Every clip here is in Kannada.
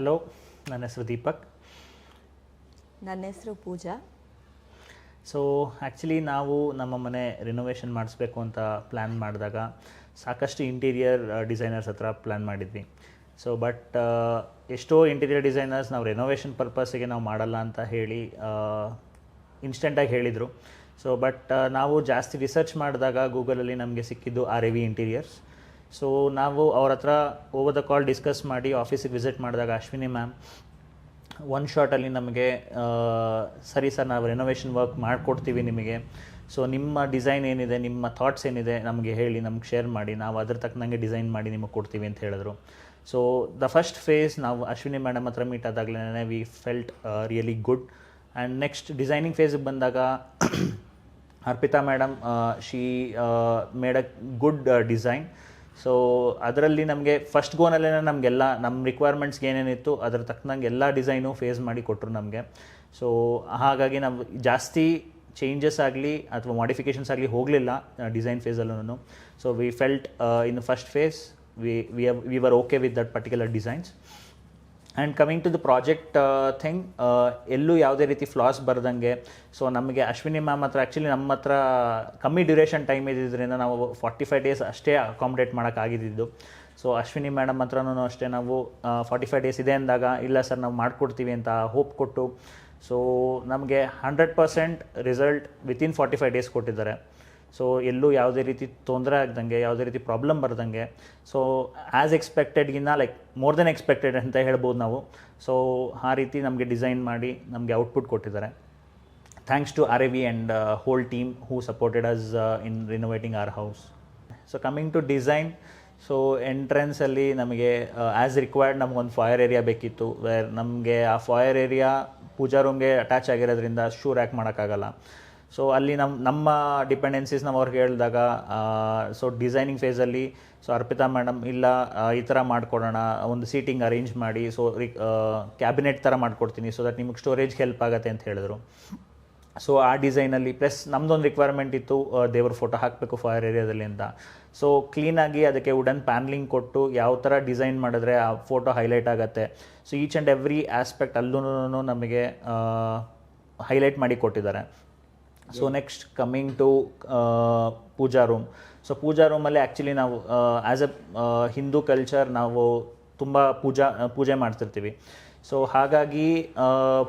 ಹಲೋ, ನನ್ನ ಹೆಸರು ದೀಪಕ್. ನನ್ನ ಹೆಸರು ಪೂಜಾ. ಸೊ ಆ್ಯಕ್ಚುಲಿ ನಾವು ನಮ್ಮ ಮನೆ ರಿನೋವೇಷನ್ ಮಾಡಿಸ್ಬೇಕು ಅಂತ ಪ್ಲ್ಯಾನ್ ಮಾಡಿದಾಗ ಸಾಕಷ್ಟು ಇಂಟೀರಿಯರ್ ಡಿಸೈನರ್ಸ್ ಹತ್ರ ಪ್ಲ್ಯಾನ್ ಮಾಡಿದ್ವಿ. ಸೊ ಬಟ್ ಎಷ್ಟೋ ಇಂಟೀರಿಯರ್ ಡಿಸೈನರ್ಸ್ ನಾವು ರೆನೋವೇಷನ್ ಪರ್ಪಸ್ಸಿಗೆ ನಾವು ಮಾಡಲ್ಲ ಅಂತ ಹೇಳಿ ಇನ್ಸ್ಟೆಂಟಾಗಿ ಹೇಳಿದರು. ಸೊ ಬಟ್ ನಾವು ಜಾಸ್ತಿ ರಿಸರ್ಚ್ ಮಾಡಿದಾಗ ಗೂಗಲಲ್ಲಿ ನಮಗೆ ಸಿಕ್ಕಿದ್ದು RAV ಇಂಟೀರಿಯರ್ಸ್. ಸೊ ನಾವು ಅವ್ರ ಹತ್ರ ಓವರ್ ದ ಕಾಲ್ ಡಿಸ್ಕಸ್ ಮಾಡಿ ಆಫೀಸಿಗೆ ವಿಸಿಟ್ ಮಾಡಿದಾಗ ಅಶ್ವಿನಿ ಮ್ಯಾಮ್ ಒನ್ ಶಾರ್ಟಲ್ಲಿ ನಮಗೆ ಸರಿ ಸರ್, ನಾವು ರೆನೋವೇಷನ್ ವರ್ಕ್ ಮಾಡಿಕೊಡ್ತೀವಿ ನಿಮಗೆ. ಸೊ ನಿಮ್ಮ ಡಿಸೈನ್ ಏನಿದೆ, ನಿಮ್ಮ ಥಾಟ್ಸ್ ಏನಿದೆ ನಮಗೆ ಹೇಳಿ, ನಮ್ಗೆ ಶೇರ್ ಮಾಡಿ, ನಾವು ಅದ್ರ ತಕ್ಕನಂಗೆ ಡಿಸೈನ್ ಮಾಡಿ ನಿಮಗೆ ಕೊಡ್ತೀವಿ ಅಂತ ಹೇಳಿದ್ರು. ಸೊ ದ ಫಸ್ಟ್ ಫೇಸ್ ನಾವು ಅಶ್ವಿನಿ ಮೇಡಮ್ ಹತ್ರ ಮೀಟ್ ಆದಾಗಲೇ we felt really good. And next designing ಫೇಸಿಗೆ ಬಂದಾಗ Arpita madam she made a good design. So ಅದರಲ್ಲಿ ನಮಗೆ ಫಸ್ಟ್ ಗೋನಲ್ಲೇ ನಮಗೆಲ್ಲ ನಮ್ಮ ರಿಕ್ವೈರ್ಮೆಂಟ್ಸ್ಗೆ ಏನೇನಿತ್ತು ಅದರ ತಕ್ಕನಂಗೆ ಎಲ್ಲ ಡಿಸೈನು ಫೇಸ್ ಮಾಡಿ ಕೊಟ್ಟರು ನಮಗೆ. ಸೊ ಹಾಗಾಗಿ ನಾವು ಜಾಸ್ತಿ ಚೇಂಜಸ್ ಆಗಲಿ ಅಥವಾ ಮಾಡಿಫಿಕೇಷನ್ಸ್ ಆಗಲಿ ಹೋಗಲಿಲ್ಲ ಡಿಸೈನ್ ಫೇಸಲ್ಲೂ. So we felt in the first phase we were okay with that particular designs. And coming to the project thing, ಎಲ್ಲೂ ಯಾವುದೇ ರೀತಿ ಫ್ಲಾಸ್ ಬರ್ದಂಗೆ. ಸೊ ನಮಗೆ ಅಶ್ವಿನಿ ಮ್ಯಾಮ್ ಹತ್ರ ಆ್ಯಕ್ಚುಲಿ ನಮ್ಮ ಹತ್ರ ಕಮ್ಮಿ ಡ್ಯೂರೇಷನ್ ಟೈಮ್ ಇದ್ದಿದ್ದರಿಂದ ನಾವು 45 ಡೇಸ್ ಅಷ್ಟೇ ಅಕಾಮಿಡೇಟ್ ಮಾಡೋಕ್ಕಾಗಿದ್ದು. ಸೊ ಅಶ್ವಿನಿ ಮೇಡಮ್ ಹತ್ರನೂ ಅಷ್ಟೇ ನಾವು 45 ಡೇಸ್ ಇದೆ ಅಂದಾಗ ಇಲ್ಲ ಸರ್ ನಾವು ಮಾಡಿಕೊಡ್ತೀವಿ ಅಂತ ಹೋಪ್ ಕೊಟ್ಟು, ಸೊ ನಮಗೆ 100% ರಿಸಲ್ಟ್ ವಿತಿನ್ 45 ಡೇಸ್ ಕೊಟ್ಟಿದ್ದಾರೆ. ಸೊ ಎಲ್ಲೂ ಯಾವುದೇ ರೀತಿ ತೊಂದರೆ ಆಗ್ದಂಗೆ, ಯಾವುದೇ ರೀತಿ ಪ್ರಾಬ್ಲಮ್ ಬರ್ದಂಗೆ, ಸೊ ಆ್ಯಸ್ ಎಕ್ಸ್ಪೆಕ್ಟೆಡ್ಗಿನ್ನ ಲೈಕ್ ಮೋರ್ ದೆನ್ ಎಕ್ಸ್ಪೆಕ್ಟೆಡ್ ಅಂತ ಹೇಳ್ಬೋದು ನಾವು. ಸೊ ಆ ರೀತಿ ನಮಗೆ ಡಿಸೈನ್ ಮಾಡಿ ನಮಗೆ ಔಟ್ಪುಟ್ ಕೊಟ್ಟಿದ್ದಾರೆ. Thanks to RAV and whole team who supported us in renovating our house. So coming to design, so ಎಂಟ್ರೆನ್ಸಲ್ಲಿ ನಮಗೆ ಆ್ಯಸ್ ರಿಕ್ವೈರ್ಡ್ ನಮಗೊಂದು ಫಾಯರ್ ಏರಿಯಾ ಬೇಕಿತ್ತು. ವೇರ್ ನಮಗೆ ಆ ಫಾಯರ್ ಏರಿಯಾ ಪೂಜಾ ರೂಮ್ಗೆ ಅಟ್ಯಾಚ್ ಆಗಿರೋದ್ರಿಂದ ಶೂ ರ್ಯಾಕ್ ಮಾಡೋಕ್ಕಾಗಲ್ಲ. ಸೊ ಅಲ್ಲಿ ನಮ್ಮ ಡಿಪೆಂಡೆನ್ಸೀಸ್ ನಾವು ಅವ್ರಿಗೆ ಹೇಳಿದಾಗ, ಸೊ ಡಿಸೈನಿಂಗ್ ಫೇಸಲ್ಲಿ ಸೊ ಅರ್ಪಿತಾ ಮೇಡಮ್ ಇಲ್ಲ ಈ ಥರ ಮಾಡಿಕೊಡೋಣ, ಒಂದು ಸೀಟಿಂಗ್ ಅರೇಂಜ್ ಮಾಡಿ, ಸೊ ಕ್ಯಾಬಿನೆಟ್ ಥರ ಮಾಡಿಕೊಡ್ತೀನಿ, ಸೊ ದಟ್ ನಿಮಗೆ ಸ್ಟೋರೇಜ್ ಹೆಲ್ಪ್ ಆಗುತ್ತೆ ಅಂತ ಹೇಳಿದ್ರು. ಸೊ ಆ ಡಿಸೈನಲ್ಲಿ ಪ್ಲಸ್ ನಮ್ಮದೊಂದು ರಿಕ್ವೈರ್ಮೆಂಟ್ ಇತ್ತು, ದೇವ್ರ ಫೋಟೋ ಹಾಕಬೇಕು ಫೈರ್ ಏರಿಯಾದಲ್ಲಿ ಅಂತ. ಸೊ ಕ್ಲೀನಾಗಿ ಅದಕ್ಕೆ ವುಡನ್ ಪ್ಯಾನ್ಲಿಂಗ್ ಕೊಟ್ಟು ಯಾವ ಥರ ಡಿಸೈನ್ ಮಾಡಿದ್ರೆ ಆ ಫೋಟೋ ಹೈಲೈಟ್ ಆಗುತ್ತೆ. So each and every aspect ಅಲ್ಲೂ ನಮಗೆ ಹೈಲೈಟ್ ಮಾಡಿ ಕೊಟ್ಟಿದ್ದಾರೆ. So next coming to pooja room. So pooja ರೂಮಲ್ಲಿ ಆ್ಯಕ್ಚುಲಿ ನಾವು ಆ್ಯಸ್ ಎ ಹಿಂದೂ ಕಲ್ಚರ್ ನಾವು ತುಂಬ ಪೂಜೆ ಮಾಡ್ತಿರ್ತೀವಿ. ಸೊ ಹಾಗಾಗಿ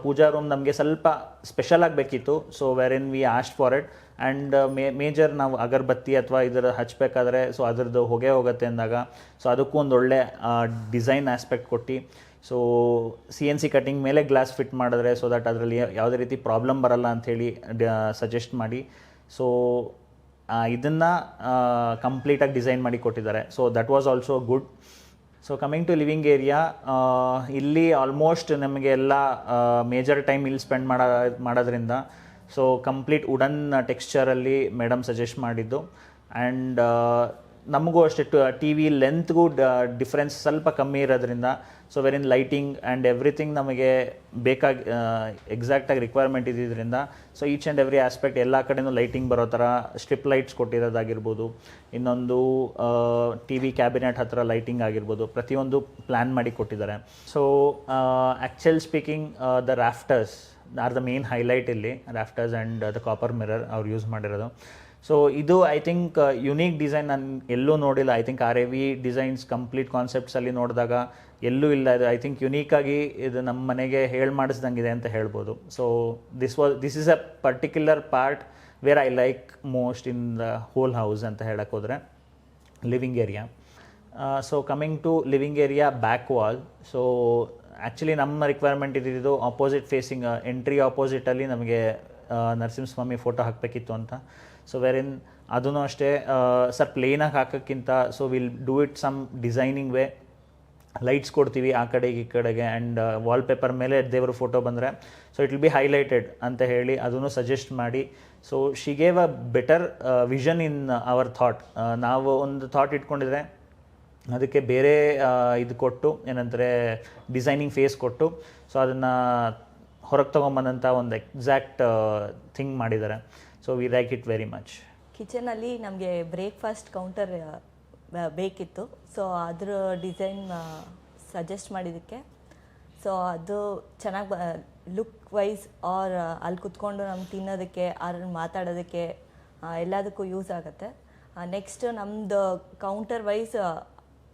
ಪೂಜಾ ರೂಮ್ ನಮಗೆ ಸ್ವಲ್ಪ ಸ್ಪೆಷಲ್ ಆಗಬೇಕಿತ್ತು. So where in we asked for it. And major ನಾವು ಅಗರಬತ್ತಿ ಅಥವಾ ಇದರ ಹಚ್ಚಬೇಕಾದ್ರೆ ಸೊ ಅದರದ್ದು ಹೊಗೆ ಹೋಗುತ್ತೆ ಅಂದಾಗ ಸೊ ಅದಕ್ಕೂ ಒಂದು ಒಳ್ಳೆ ಡಿಸೈನ್ ಆಸ್ಪೆಕ್ಟ್ ಕೊಟ್ಟು, ಸೊ CNC ಕಟ್ಟಿಂಗ್ ಮೇಲೆ ಗ್ಲಾಸ್ ಫಿಟ್ ಮಾಡಿದ್ರೆ ಸೊ ದಟ್ ಅದರಲ್ಲಿ ಯಾವುದೇ ರೀತಿ ಪ್ರಾಬ್ಲಮ್ ಬರಲ್ಲ ಅಂಥೇಳಿ ಸಜೆಸ್ಟ್ ಮಾಡಿ, ಸೊ ಇದನ್ನು ಕಂಪ್ಲೀಟಾಗಿ ಡಿಸೈನ್ ಮಾಡಿ ಕೊಟ್ಟಿದ್ದಾರೆ. So that was also good. So coming to living area, ಇಲ್ಲಿ ಆಲ್ಮೋಸ್ಟ್ ನಮಗೆ ಎಲ್ಲ ಮೇಜರ್ ಟೈಮ್ ಇಲ್ಲಿ ಸ್ಪೆಂಡ್ ಮಾಡೋದ್ರಿಂದ ಸೊ ಕಂಪ್ಲೀಟ್ ವುಡನ್ ಟೆಕ್ಸ್ಚರಲ್ಲಿ ಮೇಡಮ್ ಸಜೆಸ್ಟ್ ಮಾಡಿದ್ದು. ಆ್ಯಂಡ್ ನಮಗೂ ಅಷ್ಟೇ TV ಲೆಂತ್ಗೂ ಡಿಫ್ರೆನ್ಸ್ ಸ್ವಲ್ಪ ಕಮ್ಮಿ ಇರೋದ್ರಿಂದ ಸೊ ವೆರಿನ್ ಲೈಟಿಂಗ್ ಆ್ಯಂಡ್ ಎವ್ರಿಥಿಂಗ್ ನಮಗೆ ಬೇಕಾಗಿ ಎಕ್ಸಾಕ್ಟಾಗಿ ರಿಕ್ವೈರ್ಮೆಂಟ್ ಇದ್ದಿದ್ದರಿಂದ so each and every aspect ಎಲ್ಲ ಕಡೆಯೂ ಲೈಟಿಂಗ್ ಬರೋ ಥರ ಸ್ಟ್ರಿಪ್ ಲೈಟ್ಸ್ ಕೊಟ್ಟಿರೋದಾಗಿರ್ಬೋದು, ಇನ್ನೊಂದು TV ಕ್ಯಾಬಿನೆಟ್ ಹತ್ರ ಲೈಟಿಂಗ್ ಆಗಿರ್ಬೋದು, ಪ್ರತಿಯೊಂದು ಪ್ಲ್ಯಾನ್ ಮಾಡಿ ಕೊಟ್ಟಿದ್ದಾರೆ. So actual speaking the rafters are the main highlight ಇಲ್ಲಿ. Rafters and the copper mirror ಅವ್ರು ಯೂಸ್ ಮಾಡಿರೋದು. ಸೊ ಇದು ಐ ಥಿಂಕ್ ಯುನೀಕ್ ಡಿಸೈನ್ ನಾನು ಎಲ್ಲೂ ನೋಡಿಲ್ಲ. I think RAV designs complete ಕಾನ್ಸೆಪ್ಟ್ಸಲ್ಲಿ ನೋಡಿದಾಗ ಎಲ್ಲೂ ಇಲ್ಲ. ಇದು ಐ ಥಿಂಕ್ ಯುನೀಕಾಗಿ ಇದು ನಮ್ಮ ಮನೆಗೆ ಮಾಡಿಸ್ದಂಗಿದೆ ಅಂತ ಹೇಳ್ಬೋದು. So this is a particular part where I like most in the whole house ಅಂತ ಹೇಳಕ್ಕೆ ಹೋದರೆ living area. So coming to living area back wall. So actually ನಮ್ಮ ರಿಕ್ವೈರ್ಮೆಂಟ್ ಇದ್ದಿದ್ದು ಆಪೋಸಿಟ್ ಫೇಸಿಂಗ್ ಎಂಟ್ರಿ ಆಪೋಸಿಟಲ್ಲಿ ನಮಗೆ ನರಸಿಂಹಸ್ವಾಮಿ ಫೋಟೋ ಹಾಕಬೇಕಿತ್ತು ಅಂತ. ಸೊ ವೆರಿನ್ ಅದೂ ಅಷ್ಟೇ ಸರ್ ಪ್ಲೇನಾಗಿ ಹಾಕೋಕ್ಕಿಂತ so will do it some designing way, lights ಕೊಡ್ತೀವಿ ಆ ಕಡೆಗೆ ಈ ಕಡೆಗೆ, ಆ್ಯಂಡ್ ವಾಲ್ಪೇಪರ್ ಮೇಲೆ ದೇವರ ಫೋಟೋ ಬಂದರೆ so it will B highlighted ಅಂತ ಹೇಳಿ ಅದನ್ನು ಸಜೆಸ್ಟ್ ಮಾಡಿ. So she gave a better vision in our thought. ನಾವು ಒಂದು ಥಾಟ್ ಇಟ್ಕೊಂಡಿದ್ರೆ ಅದಕ್ಕೆ ಬೇರೆ ಇದು ಕೊಟ್ಟು ಏನಂದರೆ ಡಿಸೈನಿಂಗ್ ಫೇಸ್ ಕೊಟ್ಟು ಸೊ ಅದನ್ನು ಹೊರಗೆ ತೊಗೊಂಬಂದಂಥ ಒಂದು ಎಕ್ಸಾಕ್ಟ್ ಥಿಂಗ್ ಮಾಡಿದ್ದಾರೆ. So we like it very much. ಕಿಚನಲ್ಲಿ ನಮಗೆ ಬ್ರೇಕ್ಫಾಸ್ಟ್ ಕೌಂಟರ್ ಬೇಕಿತ್ತು. ಸೊ ಅದರ ಡಿಸೈನ್ ಸಜೆಸ್ಟ್ ಮಾಡಿದ್ದಕ್ಕೆ ಸೊ ಅದು ಚೆನ್ನಾಗಿ ಲುಕ್ ವೈಸ್ ಆರ್ ಅಲ್ಲಿ ಕುತ್ಕೊಂಡು ನಮ್ಗೆ ತಿನ್ನೋದಕ್ಕೆ ಅವ್ರನ್ನ ಮಾತಾಡೋದಕ್ಕೆ ಎಲ್ಲದಕ್ಕೂ ಯೂಸ್ ಆಗುತ್ತೆ. ನೆಕ್ಸ್ಟ್ ನಮ್ಮದು ಕೌಂಟರ್ ವೈಸ್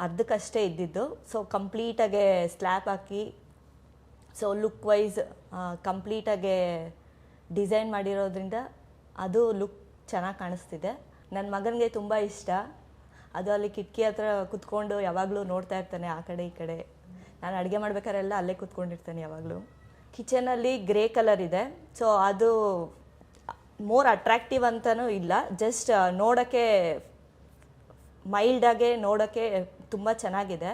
ಅರ್ಧಕ್ಕಷ್ಟೇ ಇದ್ದಿದ್ದು, ಸೊ ಕಂಪ್ಲೀಟಾಗೆ ಸ್ಲ್ಯಾಬ್ ಹಾಕಿ ಸೊ ಲುಕ್ ವೈಸ್ ಕಂಪ್ಲೀಟಾಗೆ ಡಿಸೈನ್ ಮಾಡಿರೋದ್ರಿಂದ ಅದು ಲುಕ್ ಚೆನ್ನಾಗಿ ಕಾಣಿಸ್ತಿದೆ. ನನ್ನ ಮಗನಿಗೆ ತುಂಬ ಇಷ್ಟ. ಅದು ಅಲ್ಲಿ ಕಿಟಕಿ ಹತ್ರ ಕುತ್ಕೊಂಡು ಯಾವಾಗಲೂ ನೋಡ್ತಾ ಇರ್ತಾನೆ ಆ ಕಡೆ ಈ ಕಡೆ. ನಾನು ಅಡುಗೆ ಮಾಡ್ಬೇಕಾರೆಲ್ಲ ಅಲ್ಲೇ ಕುತ್ಕೊಂಡಿರ್ತಾನೆ ಯಾವಾಗಲೂ. ಕಿಚನಲ್ಲಿ ಗ್ರೇ ಕಲರ್ ಇದೆ, ಸೊ ಅದು ಮೋರ್ ಅಟ್ರಾಕ್ಟಿವ್ ಅಂತಲೂ ಇಲ್ಲ, ಜಸ್ಟ್ ನೋಡೋಕ್ಕೆ ಮೈಲ್ಡಾಗೆ ನೋಡೋಕ್ಕೆ ತುಂಬ ಚೆನ್ನಾಗಿದೆ.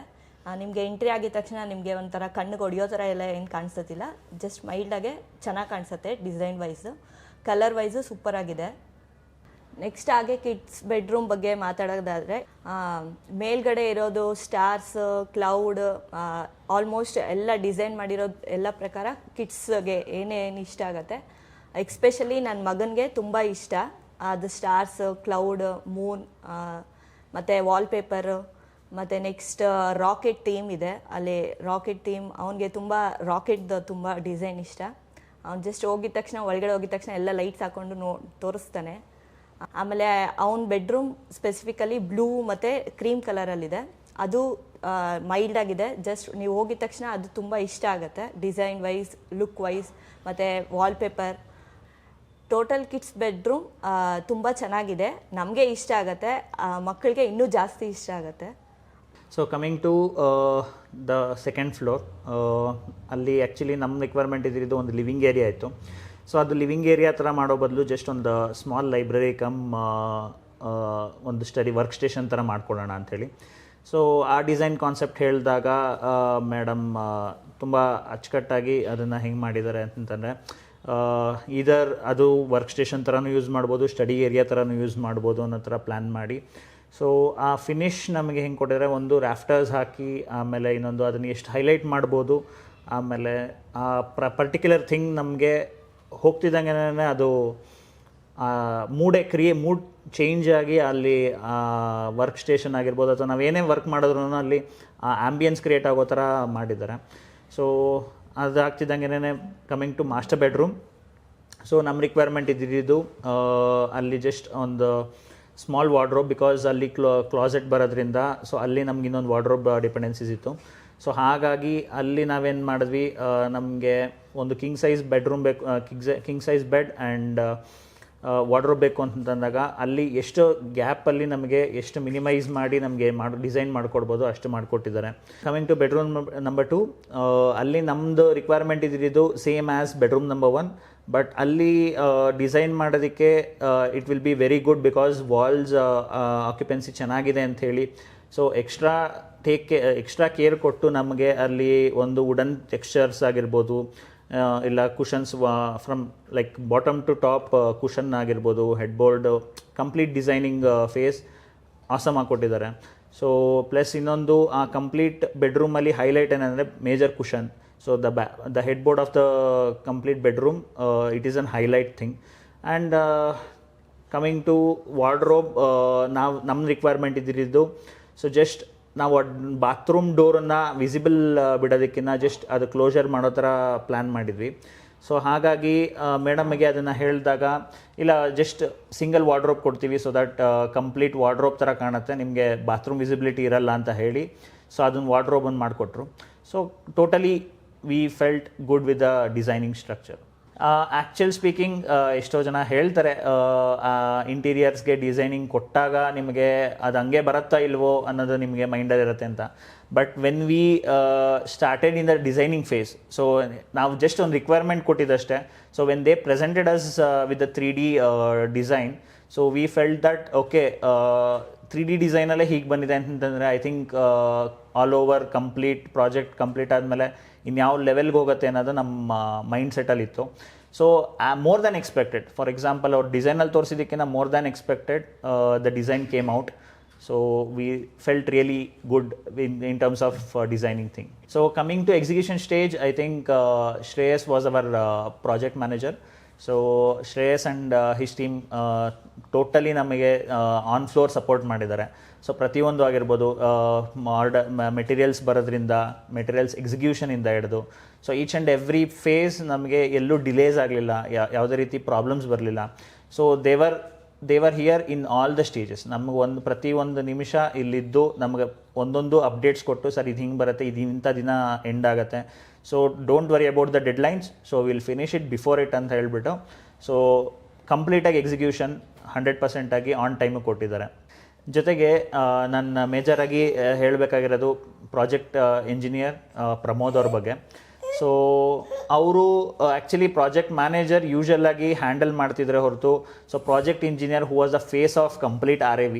ನಿಮಗೆ ಎಂಟ್ರಿ ಆಗಿದ ತಕ್ಷಣ ನಿಮಗೆ ಒಂಥರ ಕಣ್ಣಿಗೆ ಹೊಡೆಯೋ ಥರ ಎಲ್ಲ ಏನು ಕಾಣಿಸೋದಿಲ್ಲ, ಜಸ್ಟ್ ಮೈಲ್ಡಾಗೆ ಚೆನ್ನಾಗಿ ಕಾಣಿಸುತ್ತೆ. ಡಿಸೈನ್ ವೈಸು ಕಲರ್ ವೈಸು ಸೂಪರಾಗಿದೆ. ನೆಕ್ಸ್ಟ್ ಹಾಗೆ ಕಿಡ್ಸ್ ಬೆಡ್ರೂಮ್ ಬಗ್ಗೆ ಮಾತಾಡೋದಾದರೆ, ಮೇಲ್ಗಡೆ ಇರೋದು ಸ್ಟಾರ್ಸ್, ಕ್ಲೌಡ್, ಆಲ್ಮೋಸ್ಟ್ ಎಲ್ಲ ಡಿಸೈನ್ ಮಾಡಿರೋದು ಎಲ್ಲ ಪ್ರಕಾರ ಕಿಡ್ಸ್ಗೆ ಏನೇನು ಇಷ್ಟ ಆಗುತ್ತೆ. ಎಕ್ಸ್ಪೆಷಲಿ ನನ್ನ ಮಗನಿಗೆ ತುಂಬ ಇಷ್ಟ. ಅದು ಸ್ಟಾರ್ಸ್, ಕ್ಲೌಡ್, ಮೂನ್, ಮತ್ತು ವಾಲ್ಪೇಪರು, ಮತ್ತು ನೆಕ್ಸ್ಟ್ ರಾಕೆಟ್ ಥೀಮ್ ಇದೆ ಅಲ್ಲಿ. ರಾಕೆಟ್ ಥೀಮ್ ಅವನಿಗೆ ತುಂಬ ರಾಕೆಟ್ದು ತುಂಬ ಡಿಸೈನ್ ಇಷ್ಟ. ಅವ್ನು ಜಸ್ಟ್ ಹೋಗಿದ ತಕ್ಷಣ, ಒಳಗಡೆ ಹೋಗಿದ ತಕ್ಷಣ ಎಲ್ಲ ಲೈಟ್ಸ್ ಹಾಕ್ಕೊಂಡು ತೋರಿಸ್ತಾನೆ. ಆಮೇಲೆ ಅವನ ಬೆಡ್ರೂಮ್ ಸ್ಪೆಸಿಫಿಕಲಿ ಬ್ಲೂ ಮತ್ತು ಕ್ರೀಮ್ ಕಲರಲ್ಲಿದೆ. ಅದು ಮೈಲ್ಡಾಗಿದೆ. ಜಸ್ಟ್ ನೀವು ಹೋಗಿದ ತಕ್ಷಣ ಅದು ತುಂಬ ಇಷ್ಟ ಆಗುತ್ತೆ, ಡಿಸೈನ್ ವೈಸ್, ಲುಕ್ ವೈಸ್ ಮತ್ತು ವಾಲ್ಪೇಪರ್. ಟೋಟಲ್ ಕಿಡ್ಸ್ ಬೆಡ್ರೂಮ್ ತುಂಬ ಚೆನ್ನಾಗಿದೆ, ನಮಗೆ ಇಷ್ಟ ಆಗುತ್ತೆ, ಮಕ್ಕಳಿಗೆ ಇನ್ನೂ ಜಾಸ್ತಿ ಇಷ್ಟ ಆಗುತ್ತೆ. So coming to the second floor, ಅಲ್ಲಿ ಆ್ಯಕ್ಚುಲಿ ನಮ್ಮ ರಿಕ್ವೈರ್ಮೆಂಟ್ ಇದ್ದಿದ್ದು ಒಂದು ಲಿವಿಂಗ್ ಏರಿಯಾ ಇತ್ತು. ಸೊ ಅದು ಲಿವಿಂಗ್ ಏರಿಯಾ ಥರ ಮಾಡೋ ಬದಲು ಜಸ್ಟ್ ಒಂದು ಸ್ಮಾಲ್ ಲೈಬ್ರರಿ ಕಮ್ ಒಂದು ಸ್ಟಡಿ ವರ್ಕ್ ಸ್ಟೇಷನ್ ಥರ ಮಾಡ್ಕೊಳ್ಳೋಣ ಅಂಥೇಳಿ. ಸೊ ಆ ಡಿಸೈನ್ ಕಾನ್ಸೆಪ್ಟ್ ಹೇಳಿದಾಗ ಮೇಡಮ್ ತುಂಬ ಅಚ್ಚುಕಟ್ಟಾಗಿ ಅದನ್ನು ಹೆಂಗೆ ಮಾಡಿದ್ದಾರೆ ಅಂತಂದರೆ, ಇದರ್ ಅದು ವರ್ಕ್ ಸ್ಟೇಷನ್ ಥರನೂ ಯೂಸ್ ಮಾಡ್ಬೋದು, ಸ್ಟಡಿ ಏರಿಯಾ ಥರನೂ ಯೂಸ್ ಮಾಡ್ಬೋದು ಅನ್ನೋ ಥರ ಪ್ಲ್ಯಾನ್ ಮಾಡಿ. ಸೊ ಆ ಫಿನಿಶ್ ನಮಗೆ ಹೆಂಗೆ ಕೊಟ್ಟಿದ್ದಾರೆ, ಒಂದು ರಾಫ್ಟರ್ಸ್ ಹಾಕಿ, ಆಮೇಲೆ ಇನ್ನೊಂದು ಅದನ್ನು ಎಷ್ಟು ಹೈಲೈಟ್ ಮಾಡ್ಬೋದು, ಆಮೇಲೆ ಆ ಪರ್ಟಿಕ್ಯುಲರ್ ಥಿಂಗ್ ನಮಗೆ ಹೋಗ್ತಿದ್ದಂಗೆ ಅದು ಮೂಡ್ ಚೇಂಜ್ ಆಗಿ ಅಲ್ಲಿ ವರ್ಕ್ ಸ್ಟೇಷನ್ ಆಗಿರ್ಬೋದು, ಅಥವಾ ನಾವೇನೇ ವರ್ಕ್ ಮಾಡಿದ್ರೂ ಅಲ್ಲಿ ಆ ಆ್ಯಂಬಿಯನ್ಸ್ ಕ್ರಿಯೇಟ್ ಆಗೋ ಥರ ಮಾಡಿದ್ದಾರೆ. ಸೊ ಅದು ಆಗ್ತಿದ್ದಂಗೆ coming to master bedroom. So ನಮ್ಮ ರಿಕ್ವೈರ್ಮೆಂಟ್ ಇದ್ದಿದ್ದು ಅಲ್ಲಿ ಜಸ್ಟ್ ಒಂದು ಸ್ಮಾಲ್ ವಾರ್ಡ್ರೋಬ್, ಬಿಕಾಸ್ ಅಲ್ಲಿ ಕ್ಲಾಸೆಟ್ ಬರೋದ್ರಿಂದ ಸೊ ಅಲ್ಲಿ ನಮ್ಗೆ ಇನ್ನೊಂದು ವಾರ್ಡ್ರೋಬ್ ಡಿಪೆಂಡೆನ್ಸೀಸ್ ಇತ್ತು. ಸೊ ಹಾಗಾಗಿ ಅಲ್ಲಿ ನಾವೇನು ಮಾಡಿದ್ವಿ, ನಮಗೆ ಒಂದು ಕಿಂಗ್ ಸೈಜ್ ಬೆಡ್ರೂಮ್ ಬೇಕು, king size bed and wardrobe ಬೇಕು ಅಂತಂದಾಗ ಅಲ್ಲಿ ಎಷ್ಟು ಗ್ಯಾಪಲ್ಲಿ ನಮಗೆ ಎಷ್ಟು ಮಿನಿಮೈಸ್ ಮಾಡಿ ನಮಗೆ ಡಿಸೈನ್ ಮಾಡಿಕೊಡ್ಬೋದು ಅಷ್ಟು ಮಾಡಿಕೊಟ್ಟಿದ್ದಾರೆ. ಕಮಿಂಗ್ ಟು ಬೆಡ್ರೂಮ್ ನಂಬರ್ 2, ಅಲ್ಲಿ ನಮ್ಮದು ರಿಕ್ವೈರ್ಮೆಂಟ್ ಇದ್ದಿದ್ದು same as bedroom number 1, but ಅಲ್ಲಿ ಡಿಸೈನ್ ಮಾಡೋದಕ್ಕೆ it will be very good, because walls occupancy ಚೆನ್ನಾಗಿದೆ ಅಂಥೇಳಿ. ಸೊ ಎಕ್ಸ್ಟ್ರಾ ಕೇರ್ ಕೊಟ್ಟು ನಮಗೆ ಅಲ್ಲಿ ಒಂದು ವುಡನ್ ಟೆಕ್ಸ್ಚರ್ಸ್ ಆಗಿರ್ಬೋದು, ಇಲ್ಲ cushions from like bottom to top cushion ಆಗಿರ್ಬೋದು, head board, complete designing phase awesome ಆಗಿಕೊಟ್ಟಿದ್ದಾರೆ. ಸೊ ಪ್ಲಸ್ ಇನ್ನೊಂದು ಆ ಕಂಪ್ಲೀಟ್ ಬೆಡ್ರೂಮಲ್ಲಿ ಹೈಲೈಟ್ ಏನಂದರೆ major cushion. So the head board of the complete bedroom, it is an highlight thing. And coming to wardrobe, ನಮ್ಮ ರಿಕ್ವೈರ್ಮೆಂಟ್ ಇದ್ದಿದ್ದು, ಸೊ ಜಸ್ಟ್ ನಾವು ಬಾತ್ರೂಮ್ ಡೋರನ್ನು ವಿಸಿಬಲ್ ಬಿಡೋದಕ್ಕಿಂತ ಜಸ್ಟ್ ಅದು ಕ್ಲೋಸರ್ ಮಾಡೋ ಥರ ಪ್ಲ್ಯಾನ್ ಮಾಡಿದ್ವಿ. ಸೊ ಹಾಗಾಗಿ ಮೇಡಮ್ಗೆ ಅದನ್ನು ಹೇಳಿದಾಗ, ಇಲ್ಲ ಜಸ್ಟ್ ಸಿಂಗಲ್ ವಾರ್ಡ್ರೋಬ್ ಕೊಡ್ತೀವಿ, ಸೊ ದಟ್ ಕಂಪ್ಲೀಟ್ ವಾರ್ಡ್ರೋಬ್ ಥರ ಕಾಣುತ್ತೆ, ನಿಮಗೆ ಬಾತ್ರೂಮ್ ವಿಸಿಬಿಲಿಟಿ ಇರಲ್ಲ ಅಂತ ಹೇಳಿ. ಸೊ ಅದನ್ನು ವಾರ್ಡ್ರೋಬನ್ನು ಮಾಡಿಕೊಟ್ರು. So totally we felt good with the designing structure. Actual speaking, ಎಷ್ಟೋ ಜನ ಹೇಳ್ತಾರೆ ಇಂಟೀರಿಯರ್ಸ್ಗೆ ಡಿಸೈನಿಂಗ್ ಕೊಟ್ಟಾಗ ನಿಮಗೆ ಅದು ಹಂಗೆ ಬರುತ್ತಾ ಇಲ್ವೋ ಅನ್ನೋದು ನಿಮಗೆ ಮೈಂಡಲ್ಲಿರುತ್ತೆ ಅಂತ. But when we started in the designing phase, so ನಾವು ಜಸ್ಟ್ ಒಂದು ರಿಕ್ವೈರ್ಮೆಂಟ್ ಕೊಟ್ಟಿದ್ದಷ್ಟೇ. So when they presented us with the 3D design, so we felt that okay, 3D ಡಿಸೈನಲ್ಲೇ ಹೀಗೆ ಬಂದಿದೆ ಅಂತಂದರೆ I think all over project complete ಆದಮೇಲೆ ಇನ್ಯಾವ ಲೆವೆಲ್ಗೆ ಹೋಗುತ್ತೆ ಅನ್ನೋದು ನಮ್ಮ ಮೈಂಡ್ ಸೆಟ್ಟಲ್ಲಿತ್ತು. So more than expected, for example ಅವ್ರು ಡಿಸೈನಲ್ಲಿ ತೋರಿಸಿದ್ದಕ್ಕಿಂತ more than expected the design came out. So we felt really good in terms of designing thing. So coming to execution stage, I think Shreyas was our project manager. So Shreyas and his team totally ನಮಗೆ ಆನ್ ಫ್ಲೋರ್ ಸಪೋರ್ಟ್ ಮಾಡಿದ್ದಾರೆ. ಸೊ ಪ್ರತಿಯೊಂದು ಆಗಿರ್ಬೋದು, ಮೆಟೀರಿಯಲ್ಸ್ ಬರೋದ್ರಿಂದ, ಮೆಟೀರಿಯಲ್ಸ್ ಎಕ್ಸಿಕ್ಯೂಷನಿಂದ ಹಿಡಿದು, so each and every phase ನಮಗೆ ಎಲ್ಲೂ ಡಿಲೇಸ್ ಆಗಲಿಲ್ಲ, ಯಾವುದೇ ರೀತಿ ಪ್ರಾಬ್ಲಮ್ಸ್ ಬರಲಿಲ್ಲ. ಸೊ ದೇವರ್ here in all the stages. ನಮಗೆ ಪ್ರತಿಯೊಂದು ನಿಮಿಷ ಇಲ್ಲಿದ್ದು ನಮಗೆ ಒಂದೊಂದು ಅಪ್ಡೇಟ್ಸ್ ಕೊಟ್ಟು, ಸರ್ ಇದು ಹಿಂಗೆ ಬರುತ್ತೆ, ಇದು ಇಂಥ ದಿನ ಎಂಡ್ ಆಗುತ್ತೆ, so don't worry about the deadlines, so will finish it before it ಅಂತ ಹೇಳಿಬಿಟ್ಟು, ಸೊ ಕಂಪ್ಲೀಟಾಗಿ ಎಕ್ಸಿಕ್ಯೂಷನ್ 100% ಆಗಿ ಆನ್ ಟೈಮಿಗೆ ಕೊಟ್ಟಿದ್ದಾರೆ. ಜೊತೆಗೆ ನನ್ನ ಮೇಜರಾಗಿ ಹೇಳಬೇಕಾಗಿರೋದು ಪ್ರಾಜೆಕ್ಟ್ ಇಂಜಿನಿಯರ್ ಪ್ರಮೋದ್ ಅವ್ರ ಬಗ್ಗೆ. ಸೊ ಅವರು ಆ್ಯಕ್ಚುಲಿ ಪ್ರಾಜೆಕ್ಟ್ ಮ್ಯಾನೇಜರ್ ಯೂಶಲ್ ಆಗಿ ಹ್ಯಾಂಡಲ್ ಮಾಡ್ತಿದ್ರೆ ಹೊರತು, so project engineer who was the phase of complete RAV.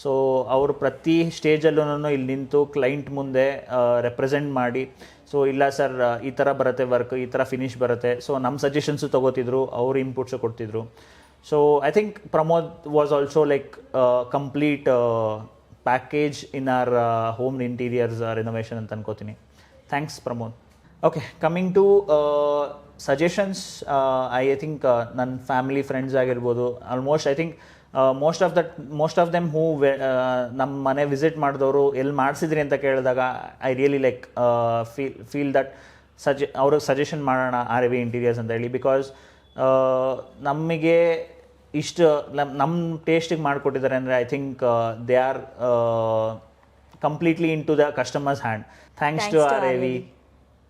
So ಅವರು ಪ್ರತಿ ಸ್ಟೇಜಲ್ಲೂ ಇಲ್ಲಿ ನಿಂತು ಕ್ಲೈಂಟ್ ಮುಂದೆ ರೆಪ್ರೆಸೆಂಟ್ ಮಾಡಿ, ಸೊ ಇಲ್ಲ ಸರ್ ಈ ಥರ ಬರುತ್ತೆ ವರ್ಕ್, ಈ ಥರ ಫಿನಿಶ್ ಬರುತ್ತೆ, ಸೊ ನಮ್ಮ ಸಜೆಷನ್ಸು ತೊಗೋತಿದ್ರು, ಅವ್ರ ಇನ್ಪುಟ್ಸು ಕೊಡ್ತಿದ್ರು. So I think Pramod was also like complete package in our home interiors renovation ಅಂತ ಅನ್ಕೋತೀನಿ. Thanks Pramod. Okay, coming to suggestions, I think ನನ್ನ ಫ್ಯಾಮಿಲಿ ಫ್ರೆಂಡ್ಸ್ ಆಗಿರ್ಬೋದು, almost I think most of them who ನಮ್ಮ ಮನೆ ವಿಸಿಟ್ ಮಾಡಿದವರು ಎಲ್ಲಿ ಮಾಡಿಸಿದ್ರಿ ಅಂತ ಕೇಳಿದಾಗ I really like feel that ಅವ್ರಿಗೆ ಸಜೆಷನ್ ಮಾಡೋಣ RAV ಇಂಟೀರಿಯರ್ಸ್ ಅಂತ ಹೇಳಿ. ಬಿಕಾಸ್ ನಮಗೆ ಇಷ್ಟು ನಮ್ಮ ಟೇಸ್ಟಿಗೆ ಮಾಡಿಕೊಟ್ಟಿದ್ದಾರೆ ಅಂದರೆ I think they are completely into the customers hand. Thanks to RAV.